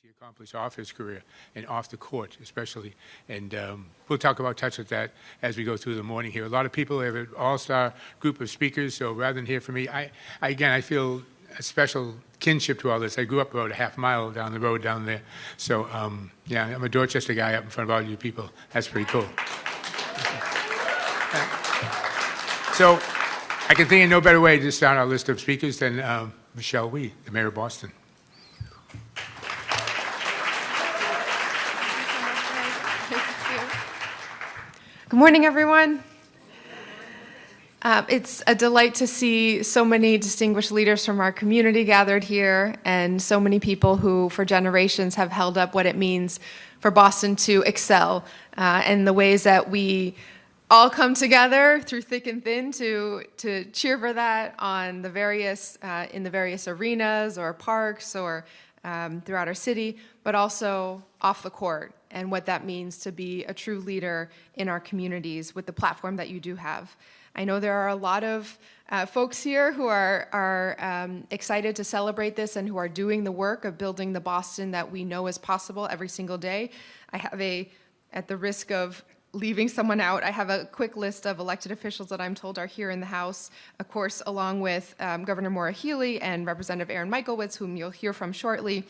he accomplished off his career and off the court, especially. And we'll touch with that as we go through the morning here. A lot of people have an all-star group of speakers, so rather than hear from me, I feel a special kinship to all this. I grew up about a half mile down the road down there. So, yeah, I'm a Dorchester guy up in front of all you people. That's pretty cool. So I can think of no better way to start our list of speakers than Michelle Wie, the mayor of Boston. Good morning, everyone. It's a delight to see so many distinguished leaders from our community gathered here, and so many people who, for generations, have held up what it means for Boston to excel, and the ways that we all come together through thick and thin to cheer for that on the various in the various arenas or parks or throughout our city, but also off the court, and what that means to be a true leader in our communities with the platform that you do have. I know there are a lot of folks here who are excited to celebrate this and who are doing the work of building the Boston that we know is possible every single day. I have at the risk of leaving someone out, I have a quick list of elected officials that I'm told are here in the House, of course, along with Governor Maura Healey and Representative Aaron Michaelwitz, whom you'll hear from shortly.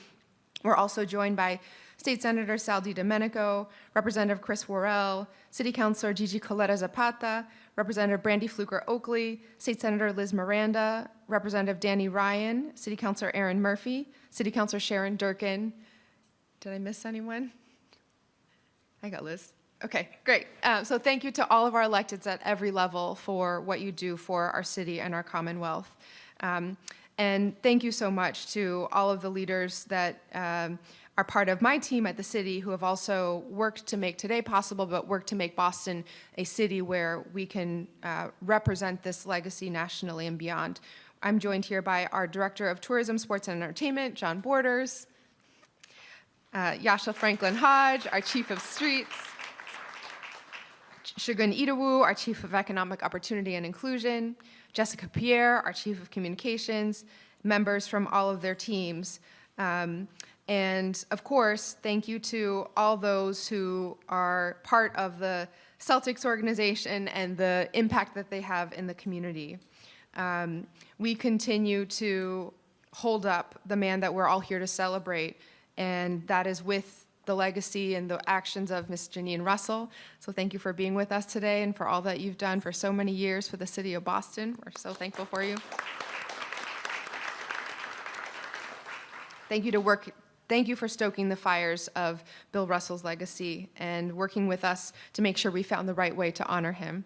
We're also joined by State Senator Sal DiDomenico, Representative Chris Worrell, City Councilor Gigi Coletta Zapata, Representative Brandy Fluker Oakley, State Senator Liz Miranda, Representative Danny Ryan, City Councilor Aaron Murphy, City Councilor Sharon Durkin. Did I miss anyone? I got Liz. Okay, great. So thank you to all of our electeds at every level for what you do for our city and our Commonwealth. And thank you so much to all of the leaders that are part of my team at the city who have also worked to make today possible, but worked to make Boston a city where we can represent this legacy nationally and beyond. I'm joined here by our Director of Tourism, Sports, and Entertainment, John Borders, Yasha Franklin Hodge, our Chief of Streets, Shogun Idawu, our Chief of Economic Opportunity and Inclusion, Jessica Pierre, our Chief of Communications, members from all of their teams. And of course, thank you to all those who are part of the Celtics organization and the impact that they have in the community. We continue to hold up the man that we're all here to celebrate, and that is with the legacy and the actions of Ms. Janine Russell. So thank you for being with us today and for all that you've done for so many years for the city of Boston. We're so thankful for you. Thank you for stoking the fires of Bill Russell's legacy and working with us to make sure we found the right way to honor him.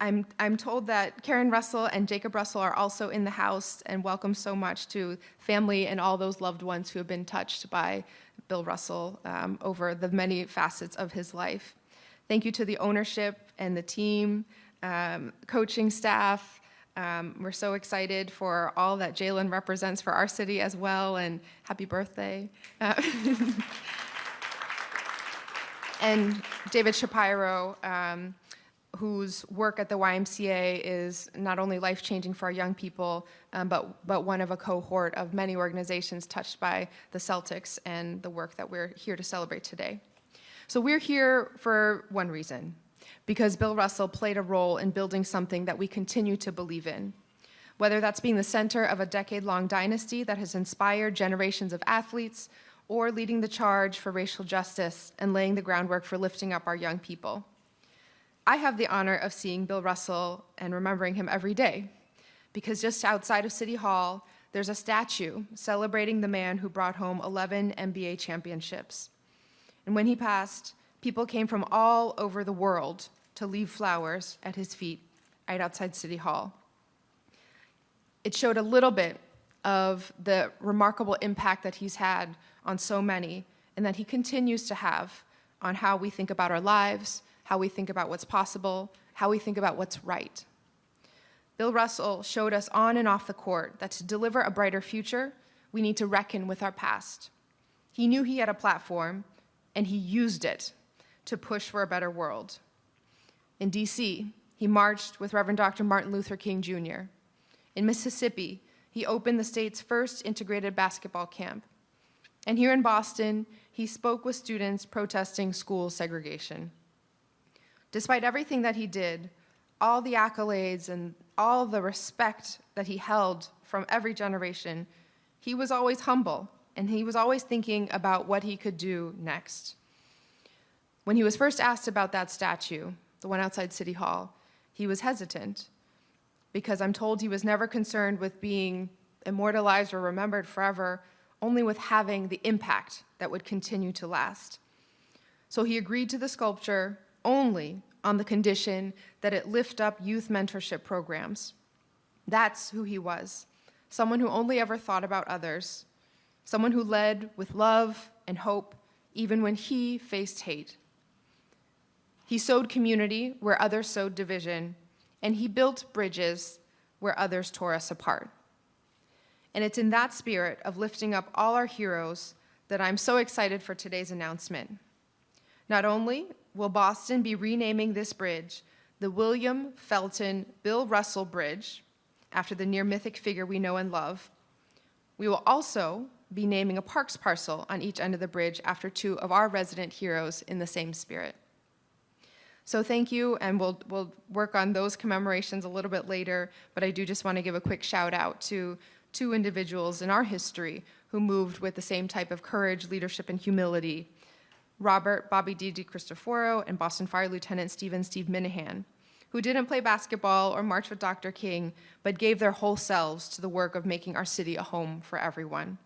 I'm told that Karen Russell and Jacob Russell are also in the House, and welcome so much to family and all those loved ones who have been touched by Bill Russell over the many facets of his life. Thank you to the ownership and the team, coaching staff. We're so excited for all that Jalen represents for our city as well, and happy birthday. And David Shapiro, whose work at the YMCA is not only life-changing for our young people, but one of a cohort of many organizations touched by the Celtics and the work that we're here to celebrate today. So we're here for one reason, because Bill Russell played a role in building something that we continue to believe in, whether that's being the center of a decade-long dynasty that has inspired generations of athletes, or leading the charge for racial justice and laying the groundwork for lifting up our young people. I have the honor of seeing Bill Russell and remembering him every day, because just outside of City Hall, there's a statue celebrating the man who brought home 11 NBA championships. And when he passed, people came from all over the world to leave flowers at his feet right outside City Hall. It showed a little bit of the remarkable impact that he's had on so many, and that he continues to have on how we think about our lives, how we think about what's possible, how we think about what's right. Bill Russell showed us on and off the court that to deliver a brighter future, we need to reckon with our past. He knew he had a platform, and he used it to push for a better world. In DC, he marched with Reverend Dr. Martin Luther King Jr. In Mississippi, he opened the state's first integrated basketball camp. And here in Boston, he spoke with students protesting school segregation. Despite everything that he did, all the accolades and all the respect that he held from every generation, he was always humble, and he was always thinking about what he could do next. When he was first asked about that statue, the one outside City Hall, he was hesitant, because I'm told he was never concerned with being immortalized or remembered forever, only with having the impact that would continue to last. So he agreed to the sculpture only on the condition that it lift up youth mentorship programs. That's who he was, someone who only ever thought about others, someone who led with love and hope, even when he faced hate. He sowed community where others sowed division, and he built bridges where others tore us apart. And it's in that spirit of lifting up all our heroes that I'm so excited for today's announcement. Not only will Boston be renaming this bridge the William Felton Bill Russell Bridge, after the near-mythic figure we know and love, we will also be naming a parks parcel on each end of the bridge after two of our resident heroes in the same spirit. So thank you, and we'll work on those commemorations a little bit later, but I do just want to give a quick shout out to two individuals in our history who moved with the same type of courage, leadership, and humility: Robert Bobby D. DiCristoforo and Boston Fire Lieutenant Steve Minahan, who didn't play basketball or march with Dr. King, but gave their whole selves to the work of making our city a home for everyone.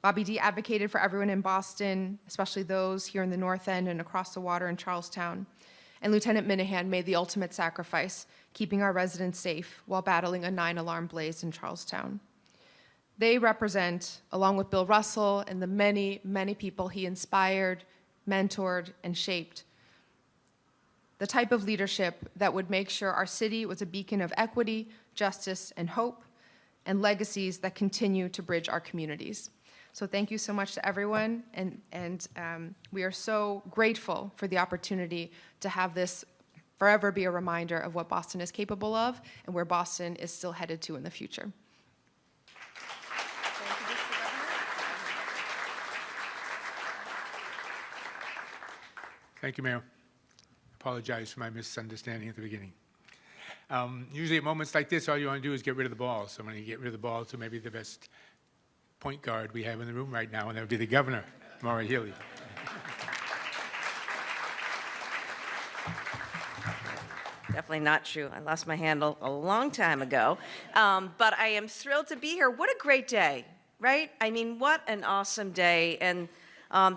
Bobby D. advocated for everyone in Boston, especially those here in the North End and across the water in Charlestown. And Lieutenant Minahan made the ultimate sacrifice, keeping our residents safe while battling a 9-alarm blaze in Charlestown. They represent, along with Bill Russell and the many, many people he inspired, mentored, and shaped, the type of leadership that would make sure our city was a beacon of equity, justice, and hope, and legacies that continue to bridge our communities. So thank you so much to everyone, and we are so grateful for the opportunity to have this forever be a reminder of what Boston is capable of and where Boston is still headed to in the future. Thank you, Mayor. Apologize for my misunderstanding at the beginning. Usually at moments like this, all you want to do is get rid of the ball. So I'm going to get rid of the ball to maybe the best point guard we have in the room right now, and that would be the governor, Maura Healey. Definitely not true. I lost my handle a long time ago. But I am thrilled to be here. What a great day, right? I mean, what an awesome day. And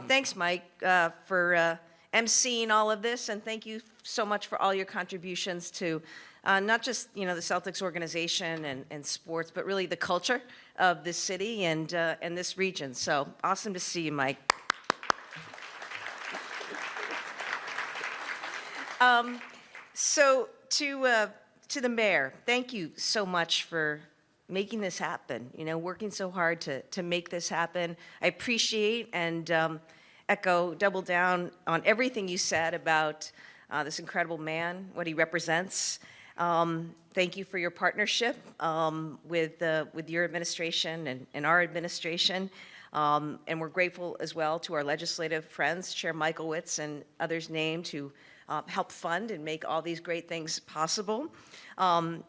thanks, Mike, for emceeing all of this. And thank you so much for all your contributions to not just, the Celtics organization and sports, but really the culture of this city and this region. So awesome to see you, Mike. So to the mayor, thank you so much for making this happen, working so hard to make this happen. I appreciate and echo, double down on everything you said about this incredible man, what he represents. Thank you for your partnership with your administration and our administration. And we're grateful as well to our legislative friends, Chair Michaelwitz and others named, who help fund and make all these great things possible. I'm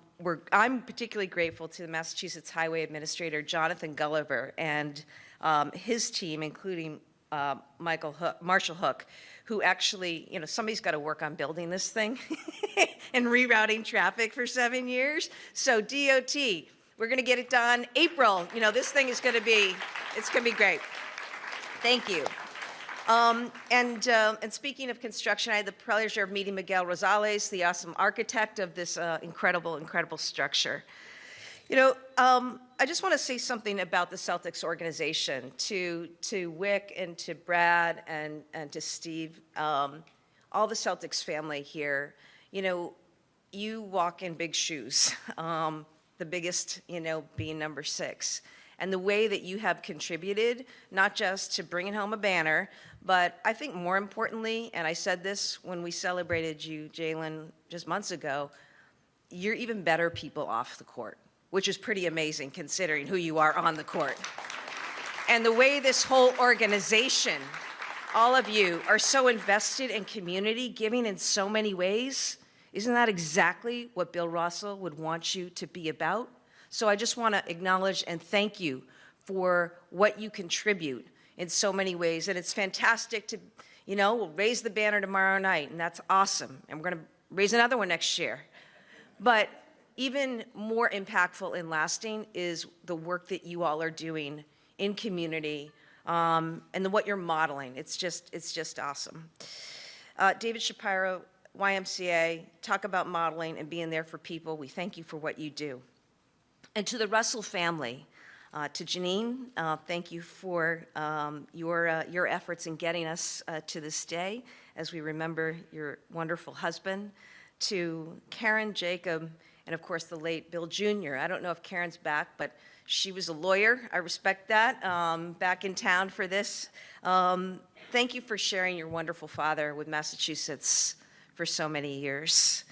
particularly grateful to the Massachusetts Highway Administrator, Jonathan Gulliver, and his team, including Marshall Hook, who actually, somebody's got to work on building this thing and rerouting traffic for 7 years. So DOT, we're going to get it done. April, this thing is going to be, it's going to be great. Thank you. And speaking of construction, I had the pleasure of meeting Miguel Rosales, the awesome architect of this incredible structure. I just want to say something about the Celtics organization to Wick and to Brad and to Steve, all the Celtics family here. You walk in big shoes, the biggest, being number 6. And the way that you have contributed, not just to bringing home a banner, but I think more importantly, and I said this when we celebrated you, Jalen, just months ago, you're even better people off the court, which is pretty amazing considering who you are on the court. And the way this whole organization, all of you, are so invested in community, giving in so many ways, isn't that exactly what Bill Russell would want you to be about? So I just want to acknowledge and thank you for what you contribute in so many ways. And it's fantastic to, we'll raise the banner tomorrow night, and that's awesome. And we're going to raise another one next year. But even more impactful and lasting is the work that you all are doing in community, and what you're modeling. It's just awesome. David Shapiro, YMCA, talk about modeling and being there for people. We thank you for what you do. And to the Russell family, to Janine, thank you for your efforts in getting us to this day as we remember your wonderful husband. To Karen, Jacob, and of course the late Bill Jr. I don't know if Karen's back, but she was a lawyer. I respect that. Back in town for this. Thank you for sharing your wonderful father with Massachusetts for so many years.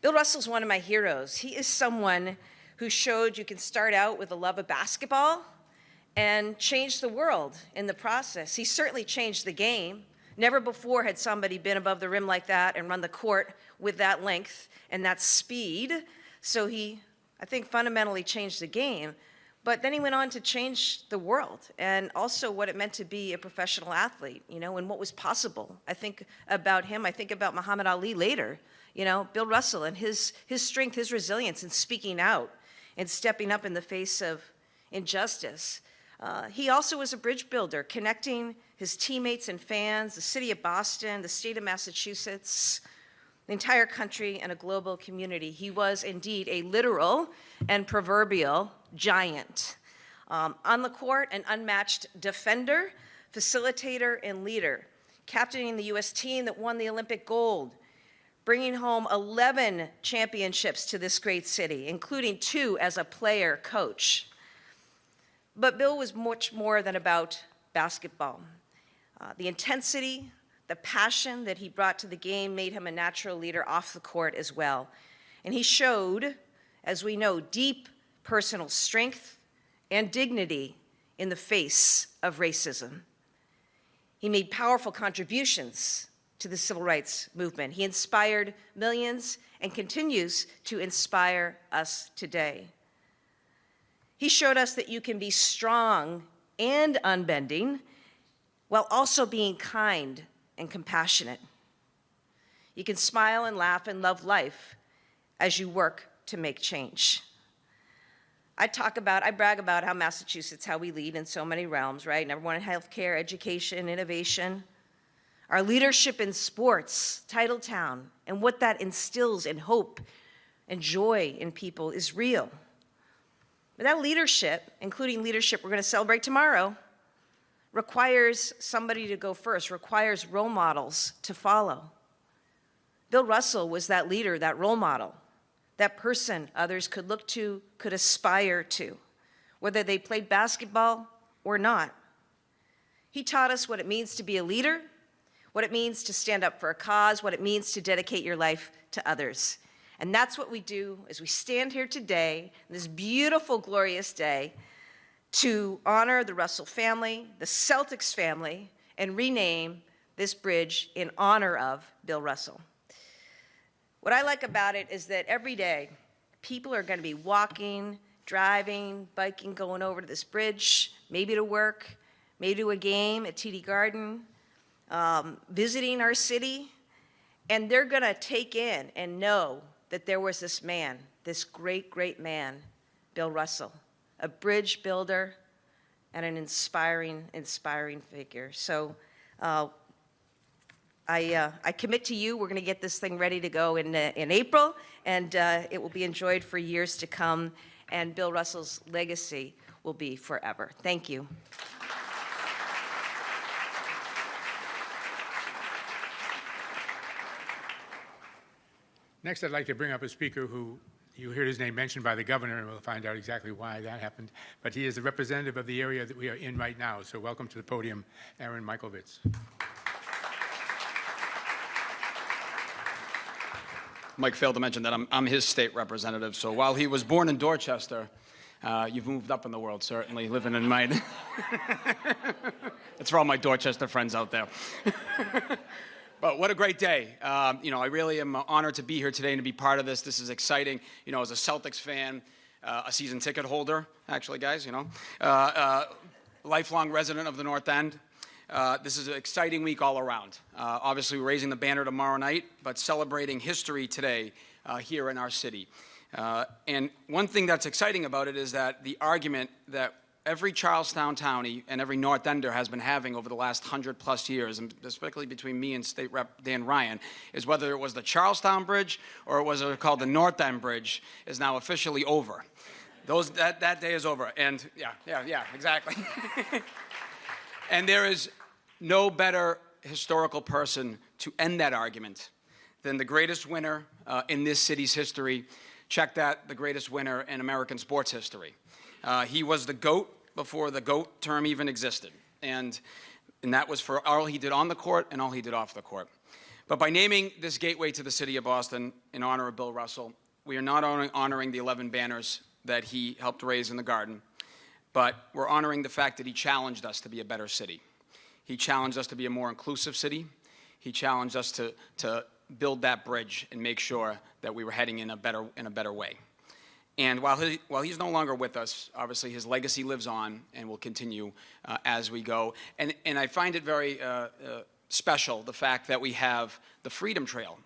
Bill Russell's one of my heroes. He is someone who showed you can start out with a love of basketball and change the world in the process. He certainly changed the game. Never before had somebody been above the rim like that and run the court with that length and that speed. So he, I think, fundamentally changed the game. But then he went on to change the world and also what it meant to be a professional athlete, and what was possible. I think about him. I think about Muhammad Ali later, Bill Russell and his strength, his resilience in speaking out and stepping up in the face of injustice. He also was a bridge builder, connecting his teammates and fans, the city of Boston, the state of Massachusetts, the entire country, and a global community. He was indeed a literal and proverbial giant. On the court, an unmatched defender, facilitator, and leader, captaining the U.S. team that won the Olympic gold, bringing home 11 championships to this great city, including 2 as a player coach. But Bill was much more than about basketball. The intensity, the passion that he brought to the game made him a natural leader off the court as well. And he showed, as we know, deep personal strength and dignity in the face of racism. He made powerful contributions to the civil rights movement. He inspired millions and continues to inspire us today. He showed us that you can be strong and unbending while also being kind and compassionate. You can smile and laugh and love life as you work to make change. I brag about how Massachusetts, how we lead in so many realms, right? Number one in healthcare, education, innovation. Our leadership in sports, Titletown, and what that instills in hope and joy in people is real. But that leadership, including leadership we're going to celebrate tomorrow, requires somebody to go first, requires role models to follow. Bill Russell was that leader, that role model, that person others could look to, could aspire to, whether they played basketball or not. He taught us what it means to be a leader, what it means to stand up for a cause, what it means to dedicate your life to others. And that's what we do as we stand here today, this beautiful, glorious day, to honor the Russell family, the Celtics family, and rename this bridge in honor of Bill Russell. What I like about it is that every day, people are going to be walking, driving, biking, going over to this bridge, maybe to work, maybe to a game at TD Garden, visiting our city, and they're going to take in and know that there was this man, this great, great man, Bill Russell, a bridge builder and an inspiring figure. So I commit to you, we're going to get this thing ready to go in April, and it will be enjoyed for years to come, and Bill Russell's legacy will be forever. Thank you. Next, I'd like to bring up a speaker who you heard his name mentioned by the governor, and we'll find out exactly why that happened. But he is the representative of the area that we are in right now. So welcome to the podium, Aaron Michaelvitz. Mike failed to mention that I'm his state representative. So while he was born in Dorchester, you've moved up in the world, certainly, living in mine. That's for all my Dorchester friends out there. But what a great day. I really am honored to be here today and to be part of this. This is exciting. As a Celtics fan, a season ticket holder, actually, guys, lifelong resident of the North End. This is an exciting week all around. Obviously, we're raising the banner tomorrow night, but celebrating history today here in our city. And one thing that's exciting about it is that the argument that every Charlestown townie and every North Ender has been having over the last 100+ years, and especially between me and State Rep Dan Ryan, is whether it was the Charlestown Bridge or it was called the North End Bridge, is now officially over. That day is over. And yeah, exactly. And there is no better historical person to end that argument than the greatest winner in this city's history. Check that, the greatest winner in American sports history. He was the GOAT before the GOAT term even existed. And that was for all he did on the court and all he did off the court. But by naming this gateway to the city of Boston in honor of Bill Russell, we are not only honoring the 11 banners that he helped raise in the garden, but we're honoring the fact that he challenged us to be a better city. He challenged us to be a more inclusive city. He challenged us to build that bridge and make sure that we were heading in a better way. And while he's no longer with us, obviously his legacy lives on and will continue as we go. And I find it very special, the fact that we have the Freedom Trail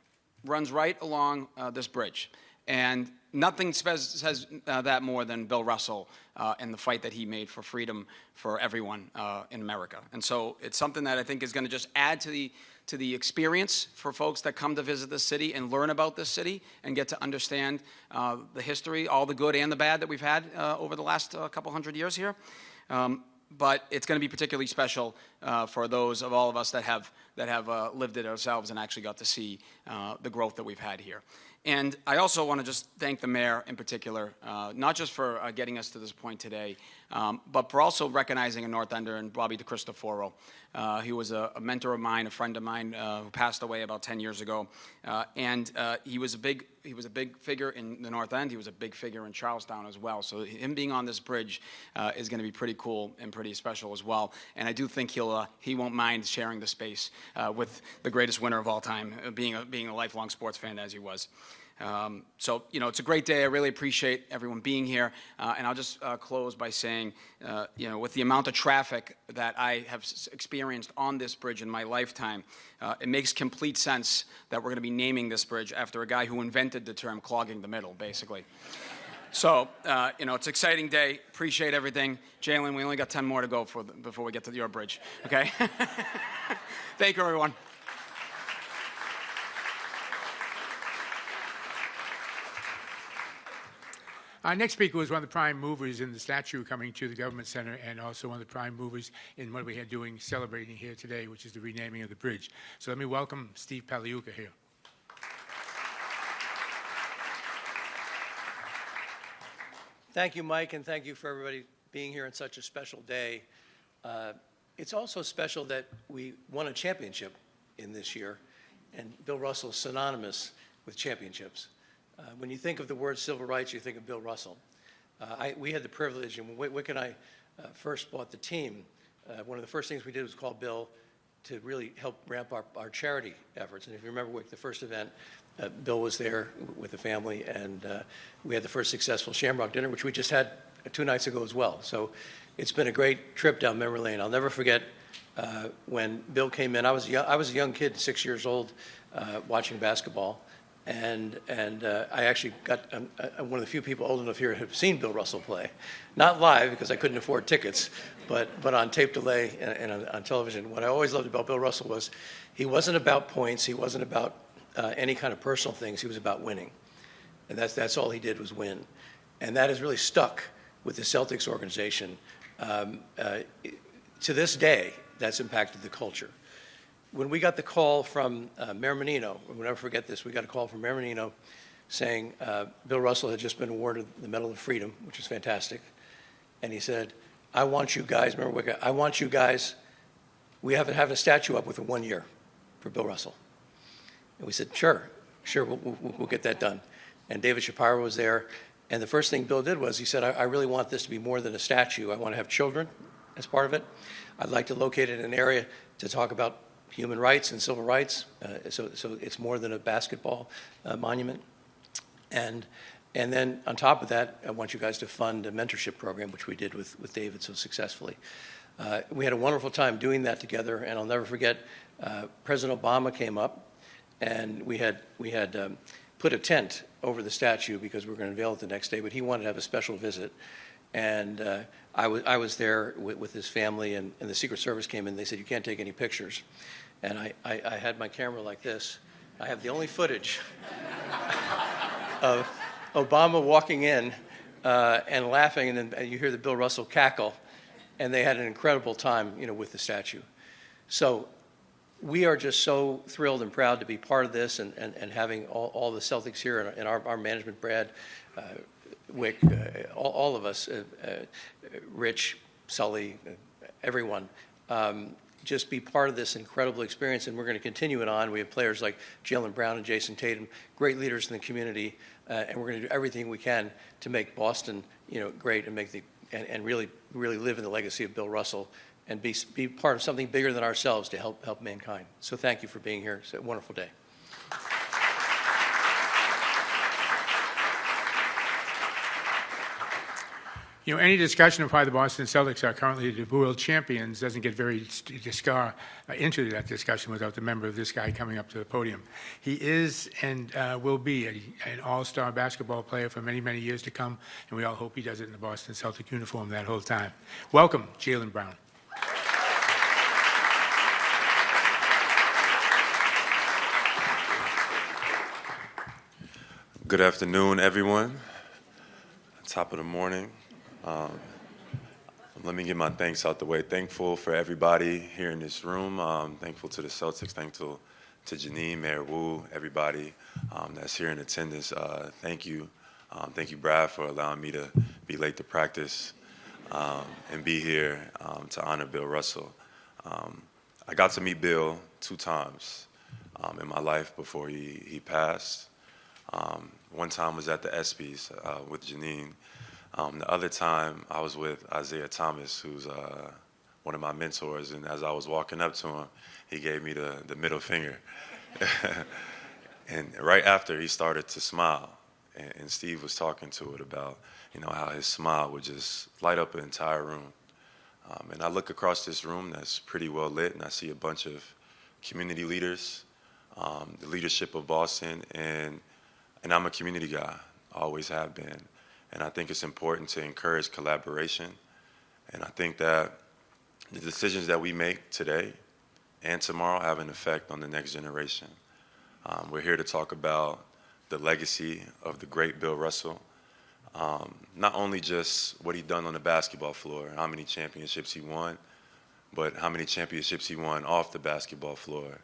runs right along this bridge. And nothing says that more than Bill Russell and the fight that he made for freedom for everyone in America. And so it's something that I think is going to just add to the experience for folks that come to visit this city and learn about this city and get to understand the history, all the good and the bad that we've had over the last couple hundred years here. But it's going to be particularly special for those of all of us that have lived it ourselves and actually got to see the growth that we've had here. And I also want to just thank the mayor in particular, not just for getting us to this point today, but for also recognizing a North Ender and Bobby DeCristoforo. He was a mentor of mine, a friend of mine who passed away about 10 years ago. And he was a big figure in the North End. He was a big figure in Charlestown as well. So him being on this bridge is going to be pretty cool and pretty special as well. And I do think he won't mind sharing the space with the greatest winner of all time, being a lifelong sports fan as he was. So, it's a great day. I really appreciate everyone being here. And I'll just close by saying, with the amount of traffic that I have experienced on this bridge in my lifetime, it makes complete sense that we're going to be naming this bridge after a guy who invented the term clogging the middle, basically. So, it's an exciting day. Appreciate everything. Jalen, we only got 10 more to go before we get to your bridge, okay? Thank you, everyone. Our next speaker was one of the prime movers in the statue coming to the Government Center and also one of the prime movers in what we are doing, celebrating here today, which is the renaming of the bridge. So let me welcome Steve Pagliuca here. Thank you, Mike, and thank you for everybody being here on such a special day. It's also special that we won a championship in this year, and Bill Russell is synonymous with championships. When you think of the word civil rights, you think of Bill Russell. We had the privilege, and when Wick and I first bought the team, one of the first things we did was call Bill to really help ramp up our charity efforts. And if you remember, Wick, the first event, Bill was there with the family, and we had the first successful Shamrock dinner, which we just had 2 nights ago as well. So it's been a great trip down memory lane. I'll never forget when Bill came in. I was a young kid, 6 years old, watching basketball. And I actually got one of the few people old enough here who have seen Bill Russell play. Not live, because I couldn't afford tickets, but on tape delay and on television. What I always loved about Bill Russell was he wasn't about points. He wasn't about any kind of personal things. He was about winning. And that's all he did was win. And that has really stuck with the Celtics organization. To this day, that's impacted the culture. When we got the call from Mayor Menino, we'll never forget this, we got a call from Mayor Menino saying Bill Russell had just been awarded the Medal of Freedom, which is fantastic. And he said, I want you guys, remember Wick, I want you guys, we have to have a statue up within 1 year for Bill Russell. And we said, sure, we'll get that done. And David Shapiro was there. And the first thing Bill did was he said, I really want this to be more than a statue. I want to have children as part of it. I'd like to locate it in an area to talk about human rights and civil rights, so it's more than a basketball monument. And then on top of that, I want you guys to fund a mentorship program, which we did with David so successfully. We had a wonderful time doing that together, and I'll never forget, President Obama came up, and we had put a tent over the statue because we were going to unveil it the next day, but he wanted to have a special visit. And I was there with his family, and the Secret Service came in. They said, you can't take any pictures. And I had my camera like this. I have the only footage of Obama walking in and laughing, and then you hear the Bill Russell cackle, and they had an incredible time, with the statue. So we are just so thrilled and proud to be part of this, and having all the Celtics here, and our management, Brad, Wick, all of us, Rich, Sully, everyone, just be part of this incredible experience, and we're going to continue it on. We have players like Jaylen Brown and Jason Tatum, great leaders in the community, and we're going to do everything we can to make Boston, great, and and really live in the legacy of Bill Russell, and be part of something bigger than ourselves to help mankind. So thank you for being here. It's a wonderful day. Any discussion of why the Boston Celtics are currently the world champions doesn't get very into that discussion without the member of this guy coming up to the podium. He is and will be an all-star basketball player for many, many years to come, and we all hope he does it in the Boston Celtic uniform that whole time. Welcome, Jaylen Brown. Good afternoon, everyone. Top of the morning. Let me get my thanks out the way. Thankful for everybody here in this room. Thankful to the Celtics. Thankful to Janine, Mayor Wu, everybody that's here in attendance. Thank you. Thank you, Brad, for allowing me to be late to practice and be here to honor Bill Russell. I got to meet Bill 2 times in my life before he passed. One time was at the ESPYs with Janine. The other time I was with Isaiah Thomas, who's one of my mentors, and as I was walking up to him, he gave me the middle finger. And right after, he started to smile, and Steve was talking to it about, how his smile would just light up an entire room. And I look across this room that's pretty well lit, and I see a bunch of community leaders, the leadership of Boston, and I'm a community guy, always have been. And I think it's important to encourage collaboration. And I think that the decisions that we make today and tomorrow have an effect on the next generation. We're here to talk about the legacy of the great Bill Russell. Not only just what he done on the basketball floor, how many championships he won, but how many championships he won off the basketball floor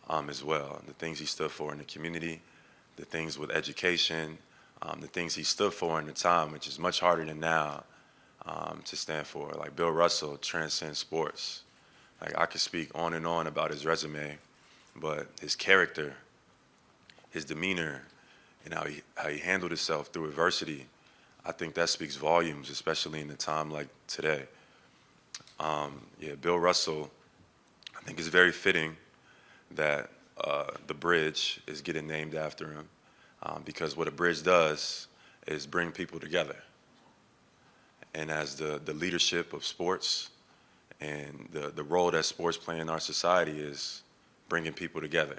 as well. The things he stood for in the community, the things with education, the things he stood for in the time, which is much harder than now to stand for. Like Bill Russell transcends sports. Like I could speak on and on about his resume, but his character, his demeanor, and how he handled himself through adversity, I think that speaks volumes, especially in a time like today. Bill Russell, I think it's very fitting that the bridge is getting named after him. Because what a bridge does is bring people together. And as the leadership of sports and the role that sports play in our society is bringing people together,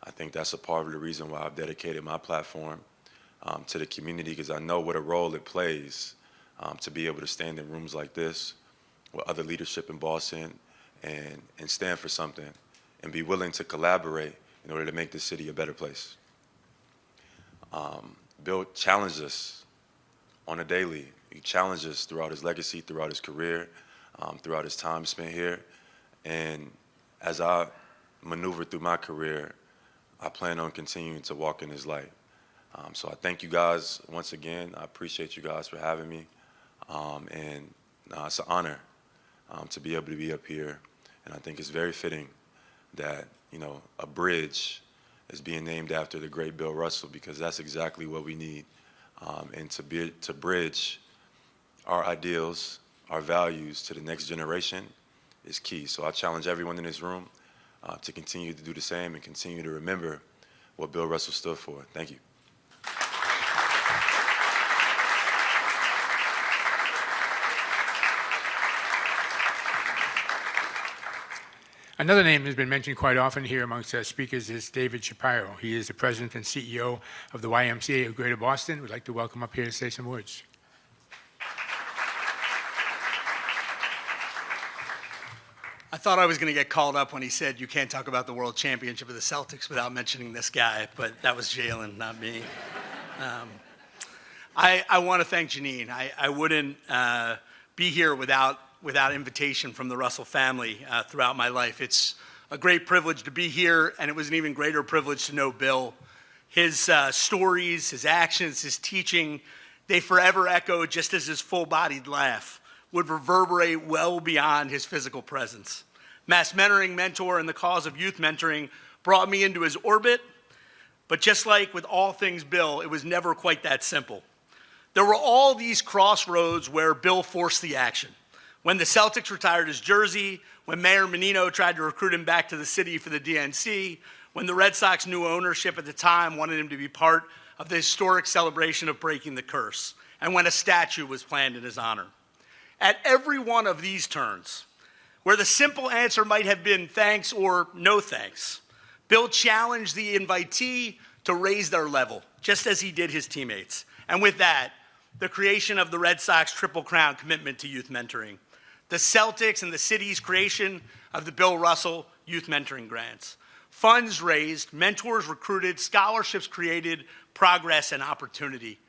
I think that's a part of the reason why I've dedicated my platform to the community, because I know what a role it plays to be able to stand in rooms like this with other leadership in Boston and stand for something and be willing to collaborate in order to make this city a better place. Bill challenged us on a daily. He challenged us throughout his legacy, throughout his career, throughout his time spent here. And as I maneuver through my career, I plan on continuing to walk in his light. So I thank you guys once again. I appreciate you guys for having me. It's an honor to be able to be up here. And I think it's very fitting that, a bridge is being named after the great Bill Russell, because that's exactly what we need. And to bridge our ideals, our values to the next generation is key. So I challenge everyone in this room to continue to do the same and continue to remember what Bill Russell stood for. Thank you. Another name that's been mentioned quite often here amongst speakers is David Shapiro. He is the president and CEO of the YMCA of Greater Boston. We'd like to welcome up here to say some words. I thought I was going to get called up when he said you can't talk about the World Championship of the Celtics without mentioning this guy, but that was Jalen, not me. I want to thank Janine. I wouldn't be here without invitation from the Russell family throughout my life. It's a great privilege to be here, and it was an even greater privilege to know Bill. His stories, his actions, his teaching, they forever echo just as his full-bodied laugh would reverberate well beyond his physical presence. Mass mentoring mentor and the cause of youth mentoring brought me into his orbit, but just like with all things Bill, it was never quite that simple. There were all these crossroads where Bill forced the action. When the Celtics retired his jersey, when Mayor Menino tried to recruit him back to the city for the DNC, when the Red Sox new ownership at the time wanted him to be part of the historic celebration of breaking the curse, and when a statue was planned in his honor. At every one of these turns, where the simple answer might have been thanks or no thanks, Bill challenged the invitee to raise their level, just as he did his teammates. And with that, the creation of the Red Sox Triple Crown commitment to youth mentoring, the Celtics and the city's creation of the Bill Russell Youth Mentoring Grants, funds raised, mentors recruited, scholarships created, progress and opportunity.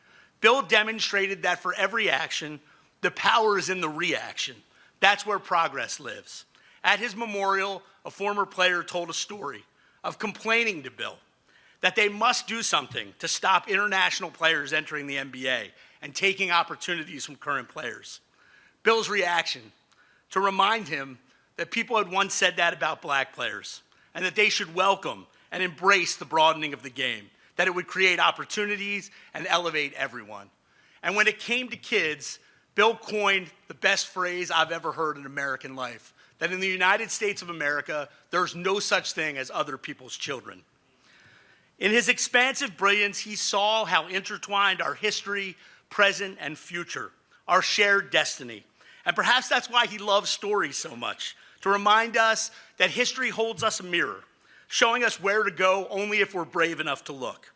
Bill demonstrated that for every action, the power is in the reaction. That's where progress lives. At his memorial, a former player told a story of complaining to Bill that they must do something to stop international players entering the NBA and taking opportunities from current players. Bill's reaction to remind him that people had once said that about black players and that they should welcome and embrace the broadening of the game, that it would create opportunities and elevate everyone. And when it came to kids, Bill coined the best phrase I've ever heard in American life, that in the United States of America, there's no such thing as other people's children. In his expansive brilliance, he saw how intertwined our history, present, and future, our shared destiny. And perhaps that's why he loves stories so much, to remind us that history holds us a mirror, showing us where to go only if we're brave enough to look.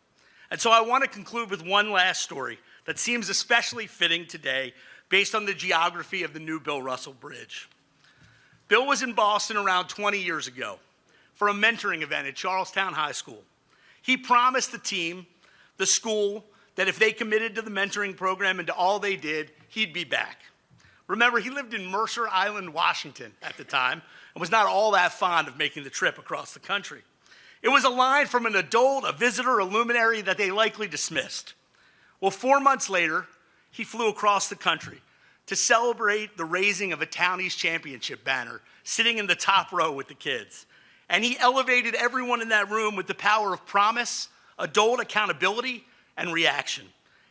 And so I want to conclude with one last story that seems especially fitting today based on the geography of the new Bill Russell Bridge. Bill was in Boston around 20 years ago for a mentoring event at Charlestown High School. He promised the team, the school, that if they committed to the mentoring program and to all they did, he'd be back. Remember, he lived in Mercer Island, Washington at the time, and was not all that fond of making the trip across the country. It was a line from an adult, a visitor, a luminary that they likely dismissed. Well, 4 months later, he flew across the country to celebrate the raising of a Townies Championship banner, sitting in the top row with the kids. And he elevated everyone in that room with the power of promise, adult accountability, and reaction.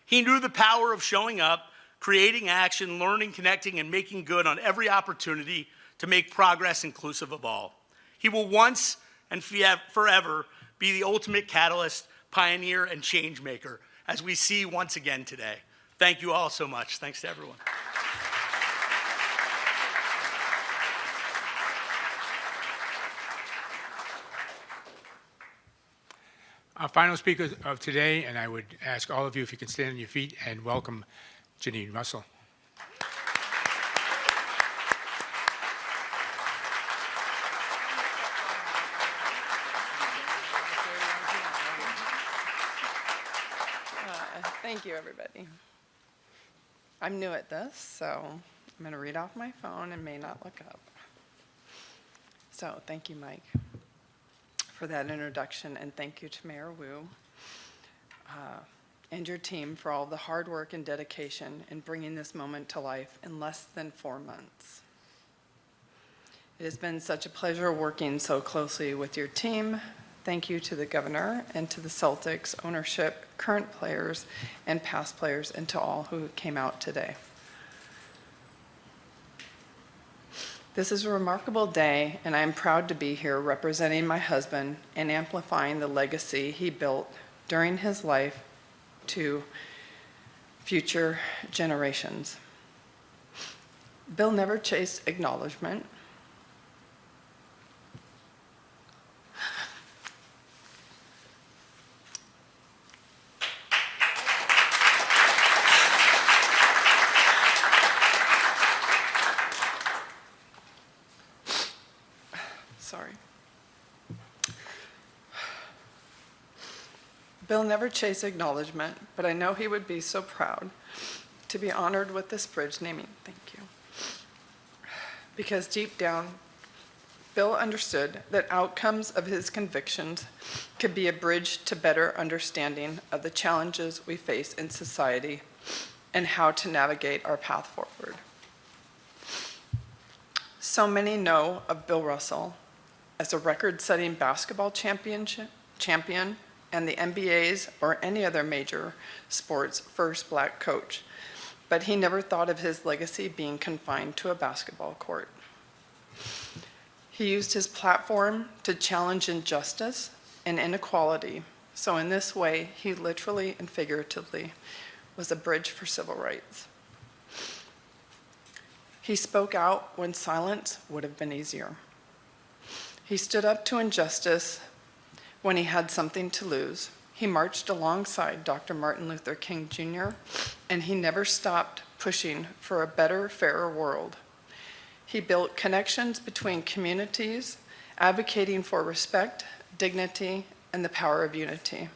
He knew the power of showing up, creating action, learning, connecting, and making good on every opportunity to make progress inclusive of all. He will once and forever be the ultimate catalyst, pioneer, and change maker, as we see once again today. Thank you all so much. Thanks to everyone. Our final speaker of today, and I would ask all of you if you can stand on your feet and welcome Janine Russell. Thank you, everybody. I'm new at this, so I'm going to read off my phone and may not look up. So thank you, Mike, for that introduction, and thank you to Mayor Wu and your team for all the hard work and dedication in bringing this moment to life in less than 4 months. It has been such a pleasure working so closely with your team. Thank you to the governor and to the Celtics ownership, current players and past players, and to all who came out today. This is a remarkable day, and I am proud to be here representing my husband and amplifying the legacy he built during his life to future generations. Bill never chased acknowledgement. Sorry. Bill never chased acknowledgement, but I know he would be so proud to be honored with this bridge naming. Thank you. Because deep down, Bill understood that outcomes of his convictions could be a bridge to better understanding of the challenges we face in society and how to navigate our path forward. So many know of Bill Russell as a record-setting basketball champion and the NBA's or any other major sport's first black coach, but he never thought of his legacy being confined to a basketball court. He used his platform to challenge injustice and inequality, so in this way, he literally and figuratively was a bridge for civil rights. He spoke out when silence would have been easier. He stood up to injustice when he had something to lose. He marched alongside Dr. Martin Luther King Jr., and he never stopped pushing for a better, fairer world. He built connections between communities, advocating for respect, dignity, and the power of unity.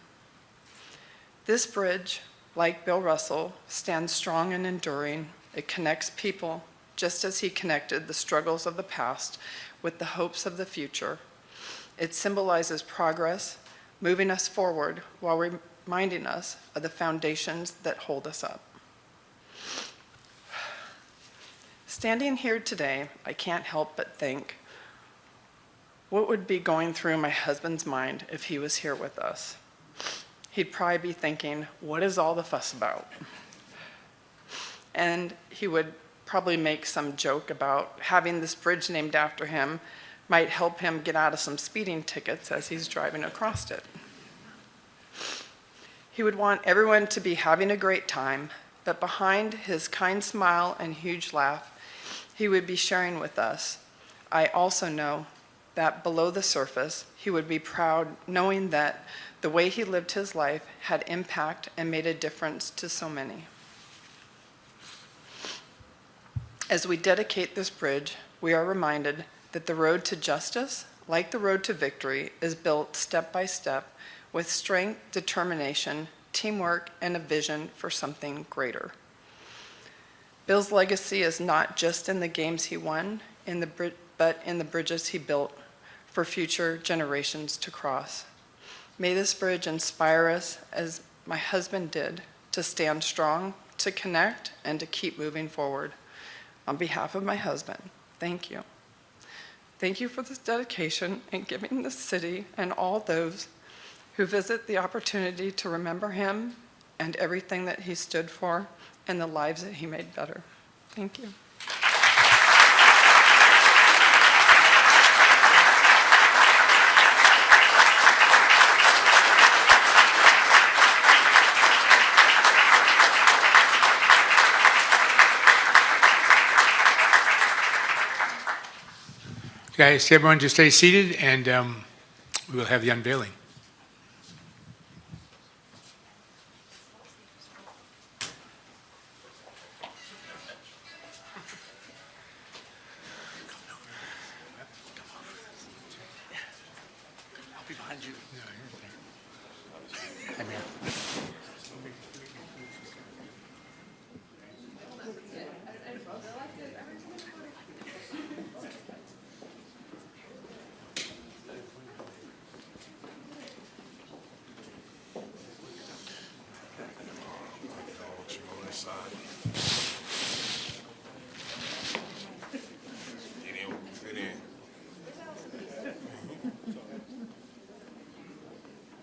This bridge, like Bill Russell, stands strong and enduring. It connects people, just as he connected the struggles of the past with the hopes of the future. It symbolizes progress, moving us forward while reminding us of the foundations that hold us up. Standing here today, I can't help but think, what would be going through my husband's mind if he was here with us? He'd probably be thinking, what is all the fuss about? And he would probably make some joke about having this bridge named after him might help him get out of some speeding tickets as he's driving across it. He would want everyone to be having a great time, but behind his kind smile and huge laugh, he would be sharing with us. I also know that below the surface, he would be proud knowing that the way he lived his life had impact and made a difference to so many. As we dedicate this bridge, we are reminded that the road to justice, like the road to victory, is built step by step with strength, determination, teamwork, and a vision for something greater. Bill's legacy is not just in the games he won, but in the bridges he built for future generations to cross. May this bridge inspire us, as my husband did, to stand strong, to connect, and to keep moving forward. On behalf of my husband, thank you. Thank you for this dedication and giving the city and all those who visit the opportunity to remember him and everything that he stood for and the lives that he made better. Thank you. Guys, everyone just stay seated, and we will have the unveiling. I'll be behind you.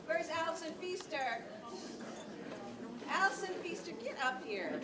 Where's Allison Feaster? Allison Feaster, get up here.